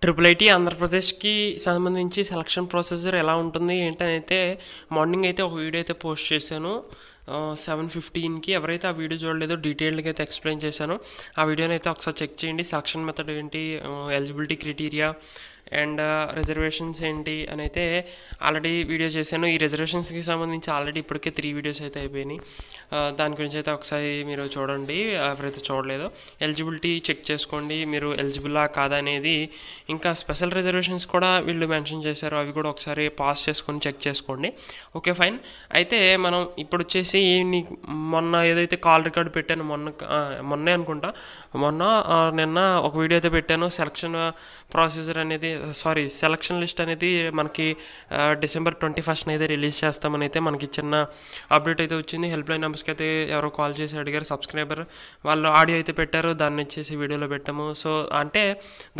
Triple IT ఆంధ్రప్రదేశ్కి సంబంధించి selection procedure ఎలా ఉంటుంది ఏంటని అయితే మార్నింగ్ అయితే ఒక వీడియో అయితే పోస్ట్ చేశాను 7:15కి. ఎవరైతే ఆ వీడియో చూడలేదో డీటెయిల్డ్గా అయితే ఎక్స్ప్లెయిన్ చేశాను. ఆ వీడియోని అయితే ఒకసారి చెక్ చేయండి. సెలక్షన్ మెథడ్ ఏంటి, ఎలిజిబిలిటీ క్రైటీరియా అండ్ రిజర్వేషన్స్ ఏంటి అని అయితే ఆల్రెడీ వీడియో చేశాను. ఈ రిజర్వేషన్స్కి సంబంధించి ఆల్రెడీ ఇప్పటికే 3 వీడియోస్ అయితే అయిపోయినాయి. దాని గురించి అయితే ఒకసారి మీరు చూడండి ఎవరైతే చూడలేదో. ఎలిజిబిలిటీ చెక్ చేసుకోండి, మీరు ఎలిజిబులా కాదా అనేది. ఇంకా స్పెషల్ రిజర్వేషన్స్ కూడా వీళ్ళు మెన్షన్ చేశారు, అవి కూడా ఒకసారి పాస్ చేసుకొని చెక్ చేసుకోండి. Okay fine. అయితే మనం ఇప్పుడు వచ్చేసి మొన్న ఏదైతే కాల్ రికార్డ్ పెట్టాను మొన్నే అనుకుంటా, నిన్న ఒక వీడియో అయితే పెట్టాను. సెలక్షన్ ప్రొసీజర్ అనేది సెలక్షన్ లిస్ట్ అనేది మనకి December 21st అయితే రిలీజ్ చేస్తామని అయితే మనకి చిన్న అప్డేట్ అయితే వచ్చింది. హెల్ప్ లైన్ నెంబర్స్కి అయితే ఎవరో కాల్ చేసి అడిగారు, సబ్స్క్రైబర్ వాళ్ళు ఆడియో అయితే పెట్టారు, దాన్ని వచ్చేసి వీడియోలో పెట్టాము. సో అంటే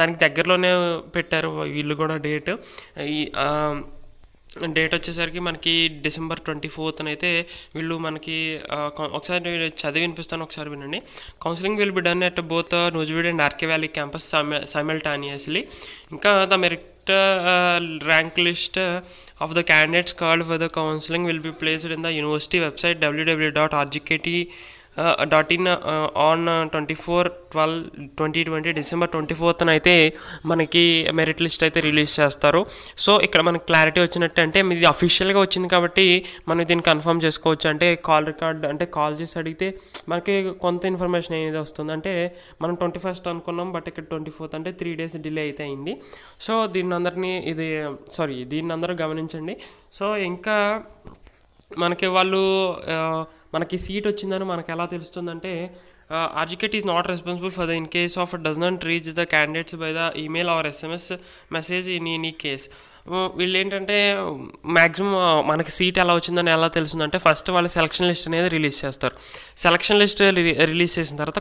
దానికి దగ్గరలోనే పెట్టారు వీళ్ళు కూడా డేట్. ఈ డేట్ వచ్చేసరికి మనకి December 24th అయితే వీళ్ళు మనకి ఒకసారి చదివి వినిపిస్తాను, ఒకసారి వినండి. Counselling will be done at both Nuzvid and RK valley campus simultaneously. ఇంకా the merit rank list of the candidates called for the counseling will be placed in the university website www.rgkt.in on 24/12/2020 December 24th అయితే మనకి merit list అయితే release చేస్తారు. So ఇక్కడ మనకి clarity వచ్చినట్టు, అంటే ఇది అఫీషియల్గా వచ్చింది కాబట్టి మనం దీన్ని కన్ఫర్మ్ చేసుకోవచ్చు. అంటే కాల్ రికార్డ్ అంటే కాల్ చేసి అడిగితే మనకి కొంత ఇన్ఫర్మేషన్ అనేది వస్తుంది. అంటే మనం 21st అనుకున్నాం, బట్ ఇక్కడ 24th అంటే 3 days డిలే అయితే అయింది. సో దీన్ని అందరూ గమనించండి. సో ఇంకా మనకి మనకి సీట్ వచ్చిందని మనకు ఎలా తెలుస్తుందంటే, RGKT is not responsible for the in case of it does not reach the candidates by the email or SMS message in any case. వీళ్ళు ఏంటంటే మ్యాక్సిమం మనకి సీట్ ఎలా వచ్చిందని ఎలా తెలుస్తుందంటే, ఫస్ట్ వాళ్ళు సెలక్షన్ లిస్ట్ అనేది రిలీజ్ చేస్తారు. సెలక్షన్ లిస్ట్ రిలీజ్ చేసిన తర్వాత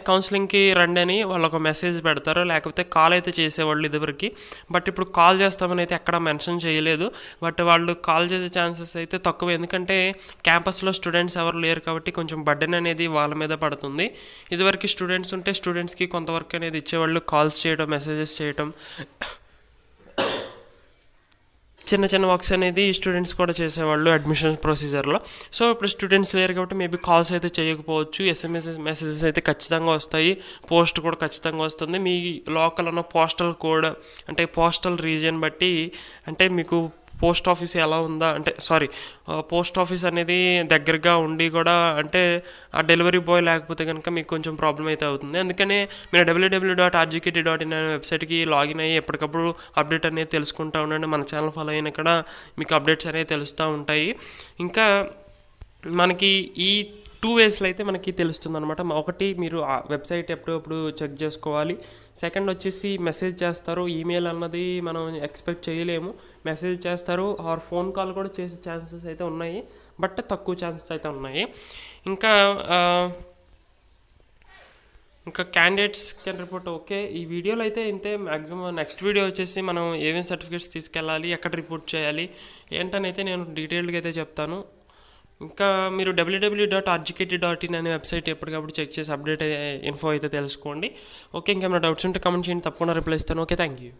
కౌన్సిలింగ్కి రండి అని వాళ్ళు ఒక మెసేజ్ పెడతారు, లేకపోతే కాల్ అయితే చేసేవాళ్ళు ఇదివరకు. బట్ ఇప్పుడు కాల్ చేస్తామని అయితే ఎక్కడ మెన్షన్ చేయలేదు. బట్ వాళ్ళు కాల్ చేసే ఛాన్సెస్ అయితే తక్కువ, ఎందుకంటే క్యాంపస్లో స్టూడెంట్స్ ఎవరు లేరు కాబట్టి కొంచెం బర్డెన్ అనేది వాళ్ళ మీద పడుతుంది. ఇదివరకు స్టూడెంట్స్ ఉంటే స్టూడెంట్స్కి కొంత వర్క్ అనేది ఇచ్చేవాళ్ళు, కాల్స్ చేయడం, మెసేజెస్ చేయడం, చిన్న చిన్న వర్క్స్ అనేది స్టూడెంట్స్ కూడా చేసేవాళ్ళు అడ్మిషన్ ప్రొసీజర్లో. సో ఇప్పుడు స్టూడెంట్స్ లేరు కాబట్టి మేబీ కాల్స్ అయితే చేయకపోవచ్చు. SMS మెసేజెస్ అయితే ఖచ్చితంగా వస్తాయి, పోస్ట్ కూడా ఖచ్చితంగా వస్తుంది. మీ లోకల్ ఉన్న పోస్టల్ కోడ్ అంటే పోస్టల్ రీజియన్ బట్టి, అంటే మీకు పోస్ట్ ఆఫీస్ ఎలా ఉందా అంటే పోస్ట్ ఆఫీస్ అనేది దగ్గరగా ఉండి కూడా అంటే ఆ డెలివరీ బాయ్ లేకపోతే కనుక మీకు కొంచెం ప్రాబ్లం అయితే అవుతుంది. అందుకనే మీరు www.rgkt.in అనే వెబ్సైట్కి లాగిన్ అయ్యి ఎప్పటికప్పుడు అప్డేట్ అనేది తెలుసుకుంటూ ఉండండి. మన ఛానల్ ఫాలో అయిన ఇక్కడ మీకు అప్డేట్స్ అనేవి తెలుస్తూ ఉంటాయి. ఇంకా మనకి ఈ 2 waysలో అయితే మనకి తెలుస్తుంది అనమాట. ఒకటి, మీరు ఆ వెబ్సైట్ ఎప్పుడప్పుడు చెక్ చేసుకోవాలి. సెకండ్ వచ్చేసి మెసేజ్ చేస్తారు. ఈమెయిల్ అన్నది మనం ఎక్స్పెక్ట్ చేయలేము, మెసేజ్ చేస్తారు ఆర్ ఫోన్ కాల్ కూడా చేసే ఛాన్సెస్ అయితే ఉన్నాయి, బట్ తక్కువ ఛాన్సెస్ అయితే ఉన్నాయి. ఇంకా క్యాండిడేట్స్ కెన్ రిపోర్ట్. ఓకే, ఈ వీడియోలో అయితే ఇంతే. మ్యాక్సిమం నెక్స్ట్ వీడియో వచ్చేసి మనం ఏమేమి సర్టిఫికేట్స్ తీసుకెళ్ళాలి, ఎక్కడ రిపోర్ట్ చేయాలి ఏంటని అయితే నేను డీటెయిల్డ్గా అయితే చెప్తాను. ఇంకా మీరు www.rgkt.in అనే వెబ్సైట్ ఎప్పటికప్పుడు చెక్ చేసి అప్డేట్ ఇన్ఫో అయితే తెలుసుకోండి. ఓకే, ఇంకేమైనా డౌట్స్ ఉంటే కామెంట్ చేయండి, తప్పకుండా రిప్లై ఇస్తాను. Okay, thank you.